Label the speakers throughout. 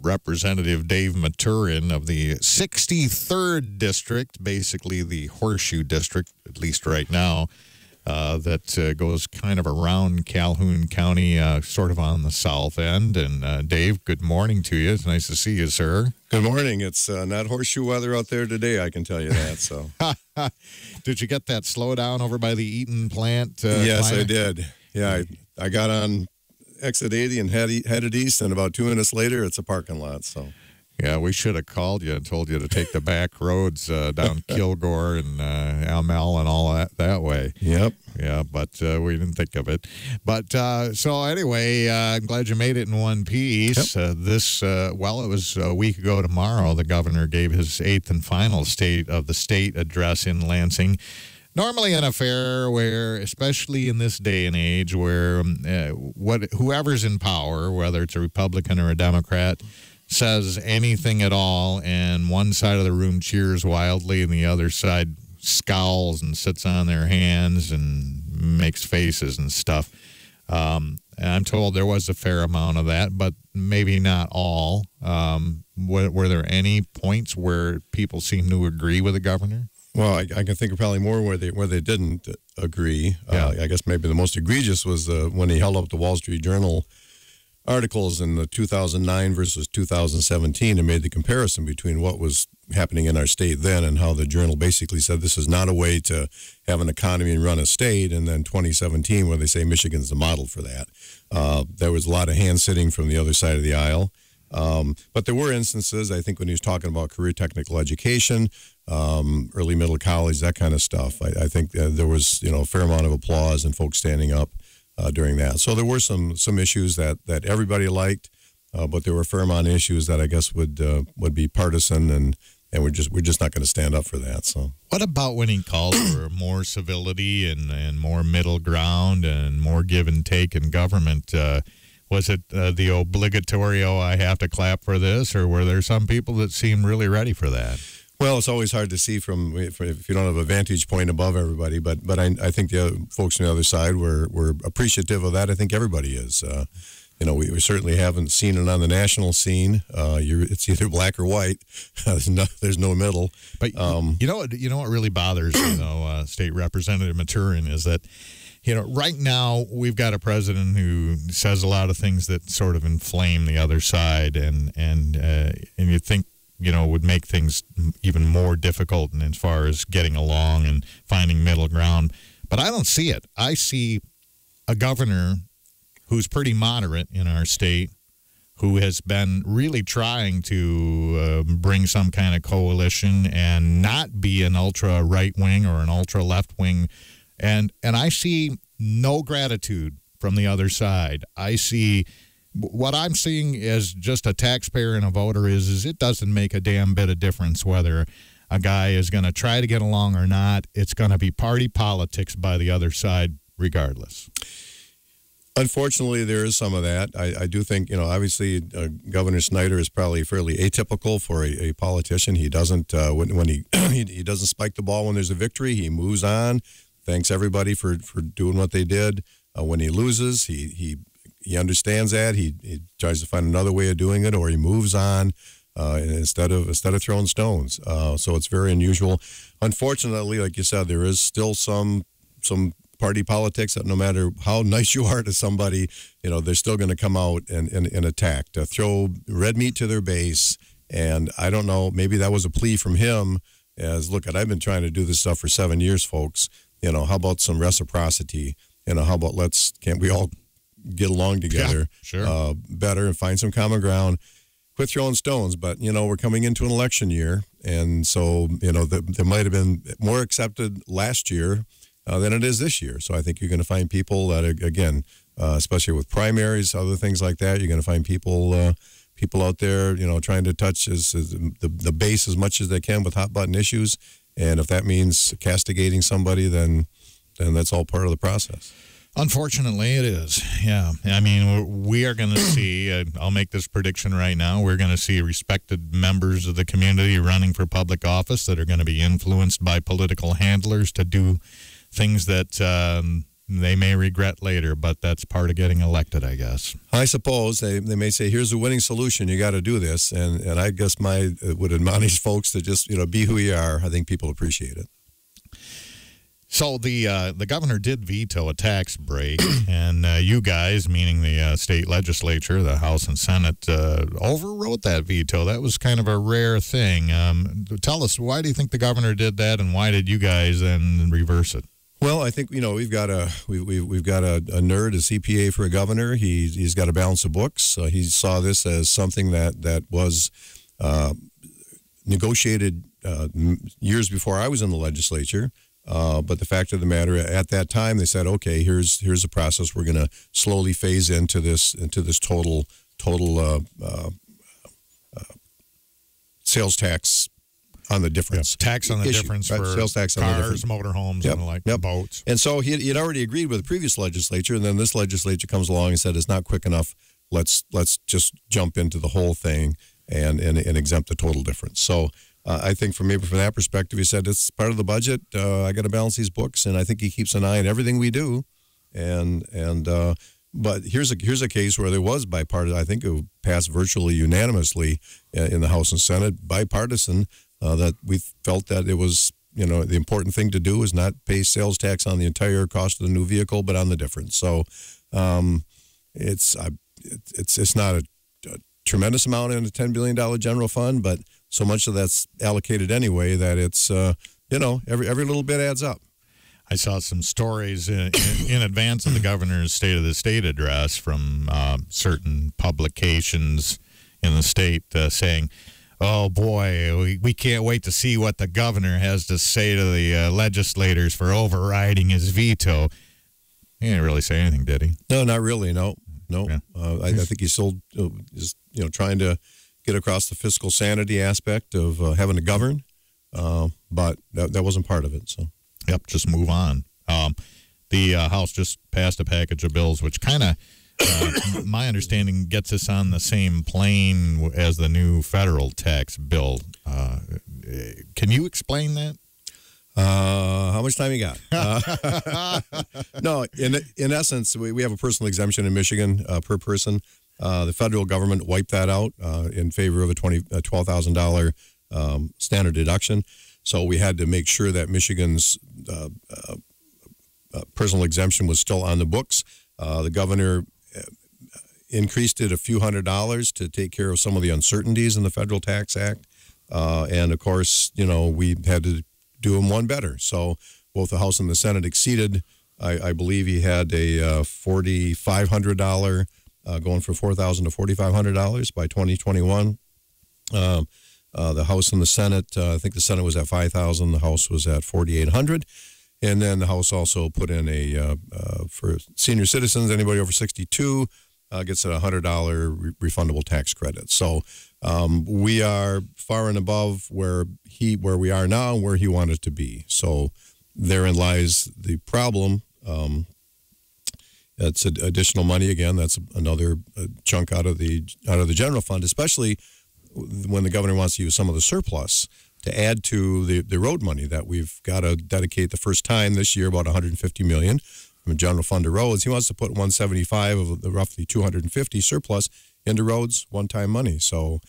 Speaker 1: Representative Dave Maturen of the 63rd District, basically the Horseshoe District, at least right now, that goes kind of around Calhoun County, sort of on the south end. And Dave, good morning to you. It's nice to see you, sir.
Speaker 2: Good morning. It's not horseshoe weather out there today, I can tell you that. So,
Speaker 1: did you get that slowdown over by the Eaton plant?
Speaker 2: Yes, I did. Yeah, I got on exit 80 and headed east, and about 2 minutes later, it's a parking lot. So.
Speaker 1: Yeah, we should have called you and told you to take the back roads down Kilgore and Almel and all that way.
Speaker 2: Yep.
Speaker 1: Yeah, but we didn't think of it. But so anyway, I'm glad you made it in one piece. Yep. It was a week ago tomorrow, the governor gave his 8th and final State of the State address in Lansing. Normally an affair where, especially in this day and age, where whoever's in power, whether it's a Republican or a Democrat, says anything at all, and one side of the room cheers wildly, and the other side scowls and sits on their hands and makes faces and stuff. And I'm told there was a fair amount of that, but maybe not all. Were there any points where people seemed to agree with the governor?
Speaker 2: Well, I can think of probably more where they didn't agree.
Speaker 1: Yeah.
Speaker 2: I guess maybe the most egregious was when he held up the Wall Street Journal articles in the 2009 versus 2017 and made the comparison between what was happening in our state then and how the Journal basically said this is not a way to have an economy and run a state, and then 2017 where they say Michigan's the model for that. There was a lot of hand-sitting from the other side of the aisle. But there were instances, I think, when he was talking about career technical education, early middle college, that kind of stuff. I think there was a fair amount of applause and folks standing up during that. So there were some issues that everybody liked, but there were a fair amount of issues that I guess would be partisan, and we're just not going to stand up for that. So
Speaker 1: what about when he called for more civility and more middle ground and more give and take in government? Was it the obligatory, I have to clap for this, or were there some people that seemed really ready for that?
Speaker 2: Well, it's always hard to see if you don't have a vantage point above everybody, but I think the folks on the other side were appreciative of that. I think everybody is. We certainly haven't seen it on the national scene. It's either black or white. There's no middle.
Speaker 1: But you know what really bothers me, State Representative Maturen, is that right now we've got a president who says a lot of things that sort of inflame the other side, and you think would make things even more difficult and as far as getting along and finding middle ground. But I don't see it. I see a governor who's pretty moderate in our state, who has been really trying to bring some kind of coalition and not be an ultra right wing or an ultra left wing. And I see no gratitude from the other side. What I'm seeing as just a taxpayer and a voter is it doesn't make a damn bit of difference whether a guy is going to try to get along or not. It's going to be party politics by the other side regardless.
Speaker 2: Unfortunately, there is some of that. I do think, obviously Governor Snyder is probably fairly atypical for a politician. He doesn't, when he doesn't spike the ball when there's a victory, he moves on, thanks everybody for doing what they did. When he loses, he understands that. He tries to find another way of doing it, or he moves on instead of throwing stones. So it's very unusual. Unfortunately, like you said, there is still some party politics that no matter how nice you are to somebody, they're still going to come out and attack, to throw red meat to their base. And I don't know, maybe that was a plea from him as, look, I've been trying to do this stuff for 7 years, folks. How about some reciprocity? How about can't we all get along together better and find some common ground? Quit throwing stones. But, we're coming into an election year. And so, there might have been more accepted last year than it is this year. So I think you're going to find people that, again, especially with primaries, other things like that, you're going to find people out there, trying to touch the base as much as they can with hot button issues. And if that means castigating somebody, then that's all part of the process.
Speaker 1: Unfortunately, it is. Yeah. I mean, we are going to see, I'll make this prediction right now, we're going to see respected members of the community running for public office that are going to be influenced by political handlers to do things that they may regret later, but that's part of getting elected, I guess.
Speaker 2: I suppose they may say, here's the winning solution. You got to do this. And I guess would admonish folks to just, be who you are. I think people appreciate it.
Speaker 1: So the governor did veto a tax break, and you guys, meaning the state legislature, the House and Senate, overrode that veto. That was kind of a rare thing. Tell us, why do you think the governor did that, and why did you guys then reverse it?
Speaker 2: Well, I think we've got a nerd, a CPA for a governor. He's got a balance of books. He saw this as something that was negotiated years before I was in the legislature. But the fact of the matter, at that time, they said, okay, here's a process. We're going to slowly phase into this total sales tax on the difference.
Speaker 1: Tax on the difference for
Speaker 2: sales tax on
Speaker 1: cars, motorhomes, and boats.
Speaker 2: And so he had already agreed with the previous legislature, and then this legislature comes along and said it's not quick enough. Let's just jump into the whole thing and exempt the total difference. So I think from that perspective, he said it's part of the budget. I got to balance these books, and I think he keeps an eye on everything we do. But here's a case where there was bipartisan. I think it passed virtually unanimously in the House and Senate, bipartisan. That we felt that it was, the important thing to do is not pay sales tax on the entire cost of the new vehicle, but on the difference. So it's not a tremendous amount in a $10 billion general fund, but so much of that's allocated anyway that it's, every little bit adds up.
Speaker 1: I saw some stories in advance of the governor's State of the State address from certain publications in the state saying, oh, boy, we can't wait to see what the governor has to say to the legislators for overriding his veto. He didn't really say anything, did he?
Speaker 2: No, not really, no.
Speaker 1: Yeah.
Speaker 2: I think he's still trying to get across the fiscal sanity aspect of having to govern, but that wasn't part of it. So,
Speaker 1: yep, just move on. The House just passed a package of bills, which kind of, my understanding, gets us on the same plane as the new federal tax bill. Can you explain that?
Speaker 2: How much time you got? No, in essence, we have a personal exemption in Michigan per person. The federal government wiped that out in favor of a $12,000 standard deduction. So we had to make sure that Michigan's personal exemption was still on the books. The governor increased it a few $100s to take care of some of the uncertainties in the Federal Tax Act. And, of course, we had to do them one better. So both the House and the Senate exceeded. I believe he had a $4,500 going from $4,000 to $4,500 by 2021. The House and the Senate, I think the Senate was at $5,000. The House was at $4,800. And then the House also put in for senior citizens, anybody over 62 gets a $100 refundable tax credit. So we are far and above where we are now and where he wanted to be. So therein lies the problem. That's additional money again. That's another chunk out of the general fund, especially when the governor wants to use some of the surplus to add to the road money that we've got to dedicate the first time this year, about $150 million from the general fund to roads. He wants to put $175 of the roughly $250 surplus into roads, one-time money. So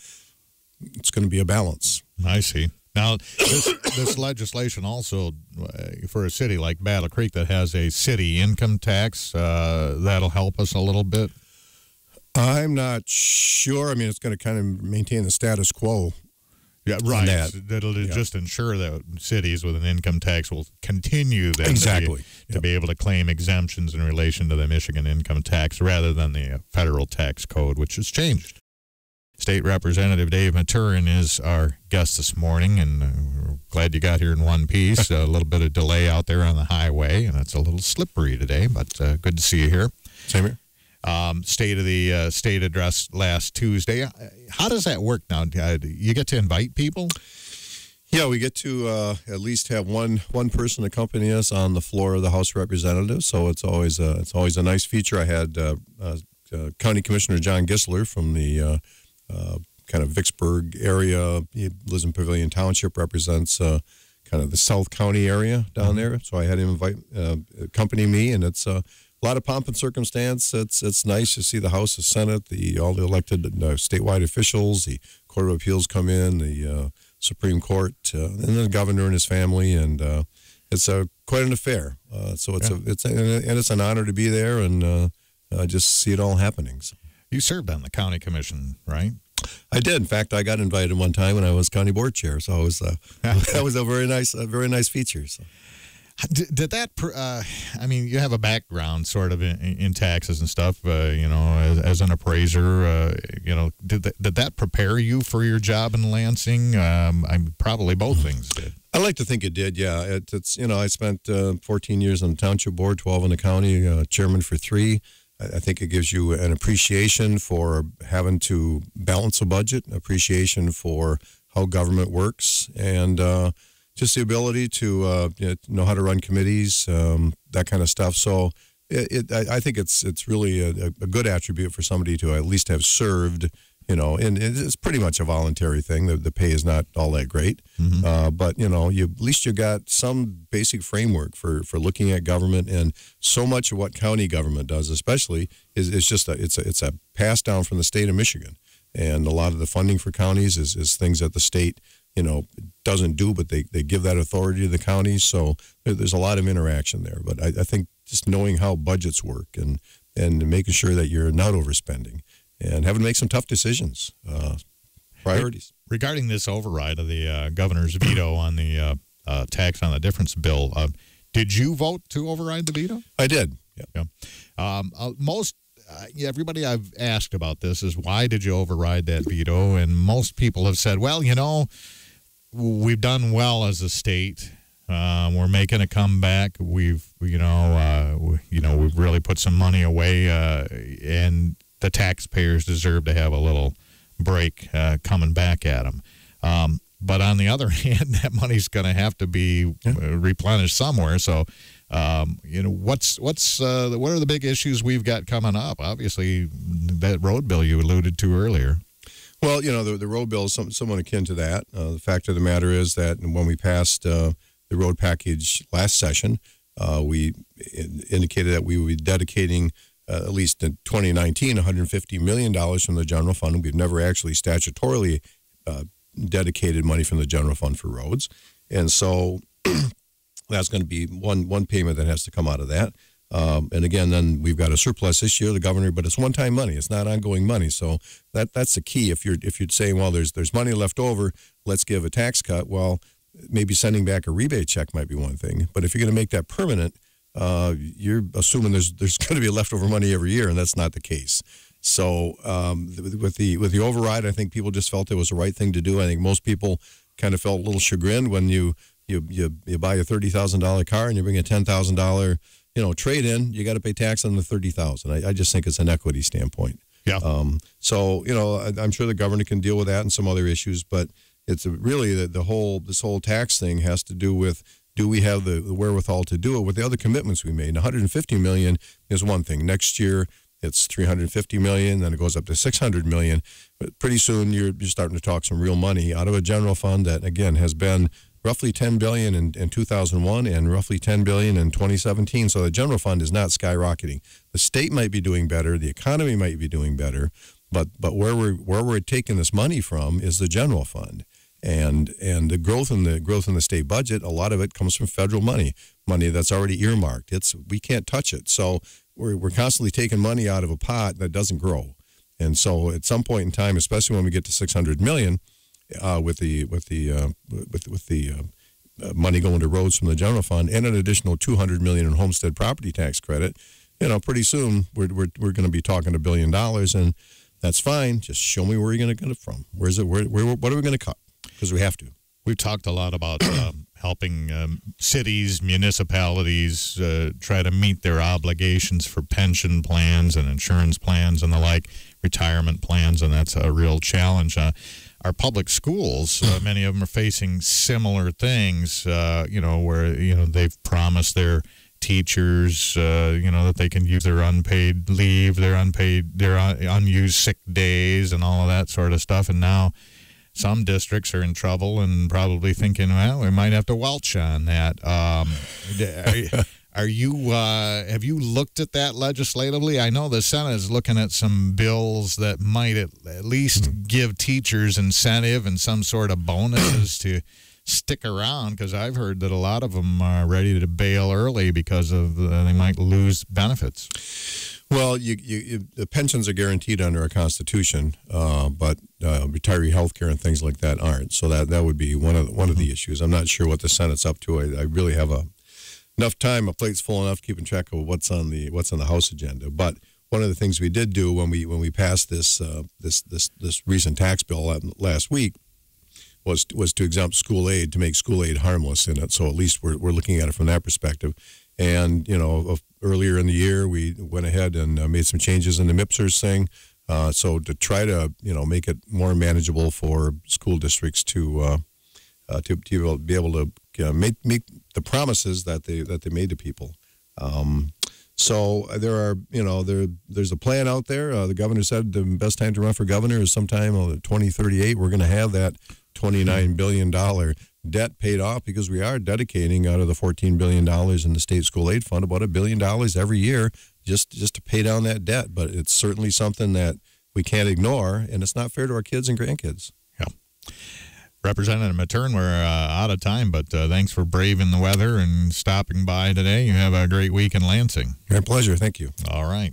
Speaker 2: it's going to be a balance.
Speaker 1: I see. Now, this legislation also, for a city like Battle Creek that has a city income tax, that'll help us a little bit?
Speaker 2: I'm not sure. I mean, it's going to kind of maintain the status quo.
Speaker 1: Yeah, right. That'll just ensure that cities with an income tax will continue then to be able to claim exemptions in relation to the Michigan income tax rather than the federal tax code, which has changed. State Representative Dave Maturen is our guest this morning, and we're glad you got here in one piece. A little bit of delay out there on the highway, and it's a little slippery today, but good to see you here.
Speaker 2: Same here.
Speaker 1: State of the state address last Tuesday. How does that work now? You get to invite people?
Speaker 2: Yeah, we get to at least have one person accompany us on the floor of the House of Representatives. So it's always a nice feature. I had County Commissioner John Gisler from the kind of Vicksburg area. He lives in Pavilion Township, represents kind of the South County area down there. So I had him accompany me, and it's a lot of pomp and circumstance. It's nice to see the House, the Senate, all the elected statewide officials, the Court of Appeals come in, the Supreme Court, and then the governor and his family, and it's quite an affair. So it's an honor to be there and just see it all happening. So.
Speaker 1: You served on the county commission, right?
Speaker 2: I did. In fact, I got invited one time when I was county board chair, so that was a very nice feature. So.
Speaker 1: Did that? I mean, you have a background sort of in taxes and stuff. As an appraiser, did that prepare you for your job in Lansing? Probably both things did.
Speaker 2: I like to think it did. Yeah, it's I spent 14 years on the township board, 12 in the county, chairman for 3. I think it gives you an appreciation for having to balance a budget, appreciation for how government works, and just the ability to know how to run committees, that kind of stuff. So I think it's really a good attribute for somebody to at least have served, and it's pretty much a voluntary thing. The pay is not all that great, but at least you got some basic framework for looking at government, and so much of what county government does, especially, is just it's a pass down from the state of Michigan, and a lot of the funding for counties is things that the state doesn't do, but they give that authority to the counties. So there's a lot of interaction there. But I think just knowing how budgets work and making sure that you're not overspending and having to make some tough decisions, priorities.
Speaker 1: Regarding this override of the governor's veto on the tax on the difference bill, did you vote to override the veto?
Speaker 2: I did.
Speaker 1: Yeah. Everybody I've asked about this is, why did you override that veto? And most people have said, well, we've done well as a state. We're making a comeback. We've really put some money away, and the taxpayers deserve to have a little break coming back at them. But on the other hand, that money's going to have to be replenished somewhere. So, what are the big issues we've got coming up? Obviously, that road bill you alluded to earlier.
Speaker 2: Well, the road bill is somewhat akin to that. The fact of the matter is that when we passed the road package last session, we indicated that we would be dedicating, at least in 2019, $150 million from the general fund. We've never actually statutorily dedicated money from the general fund for roads. And so that's going to be one payment that has to come out of that. And again, then we've got a surplus this year, the governor, but it's one-time money. It's not ongoing money. So that's the key. If you're saying, well, there's money left over, let's give a tax cut. Well, maybe sending back a rebate check might be one thing. But if you're going to make that permanent, you're assuming there's going to be leftover money every year, and that's not the case. So with the override, I think people just felt it was the right thing to do. I think most people kind of felt a little chagrined when you buy a $30,000 car and you bring a $10,000 trade in. You got to pay tax on the $30,000. I just think it's an equity standpoint.
Speaker 1: Yeah.
Speaker 2: So I'm sure the governor can deal with that and some other issues, but it's really this whole tax thing has to do with, do we have the wherewithal to do it with the other commitments we made? And $150 million is one thing. Next year it's $350 million, then it goes up to $600 million. But pretty soon you're starting to talk some real money out of a general fund that, again, has been roughly $10 billion in 2001 and roughly $10 billion in 2017. So the general fund is not skyrocketing. The state might be doing better, the economy might be doing better, but where we're taking this money from is the general fund. And the growth in the state budget, a lot of it comes from federal money that's already earmarked. We can't touch it. So we're constantly taking money out of a pot that doesn't grow. And so at some point in time, especially when we get to $600 million, with the money going to roads from the general fund and an additional $200 million in homestead property tax credit, pretty soon we're going to be talking $1 billion, and that's fine. Just show me where you're going to get it from. What are we going to cut? Because we have to.
Speaker 1: We've talked a lot about helping cities, municipalities try to meet their obligations for pension plans and insurance plans and the like, retirement plans, and that's a real challenge. Our public schools, many of them are facing similar things, where, they've promised their teachers, that they can use their unpaid leave, their unused sick days and all of that sort of stuff. And now some districts are in trouble and probably thinking, well, we might have to welch on that. Have you looked at that legislatively? I know the Senate is looking at some bills that might at least give teachers incentive and some sort of bonuses to stick around, because I've heard that a lot of them are ready to bail early because of they might lose benefits.
Speaker 2: Well, the pensions are guaranteed under our Constitution, but retiree health care and things like that aren't. So that would be one of the issues. I'm not sure what the Senate's up to. I really have enough time. My plate's full enough keeping track of what's on the House agenda. But one of the things we did do when we passed this recent tax bill last week was to exempt school aid, to make school aid harmless in it. So at least we're looking at it from that perspective. And, earlier in the year, we went ahead and made some changes in the MIPSers thing. So to try to, make it more manageable for school districts to be able to make the promises that they made to people. So there are, there's a plan out there. The governor said the best time to run for governor is sometime in 2038. We're going to have that $29 billion debt paid off, because we are dedicating out of the $14 billion in the state school aid fund about $1 billion every year just to pay down that debt. But it's certainly something that we can't ignore, and it's not fair to our kids and grandkids.
Speaker 1: Yeah. Representative Maturen, we're out of time, but thanks for braving the weather and stopping by today. You have a great week in Lansing.
Speaker 2: My pleasure. Thank you.
Speaker 1: All right.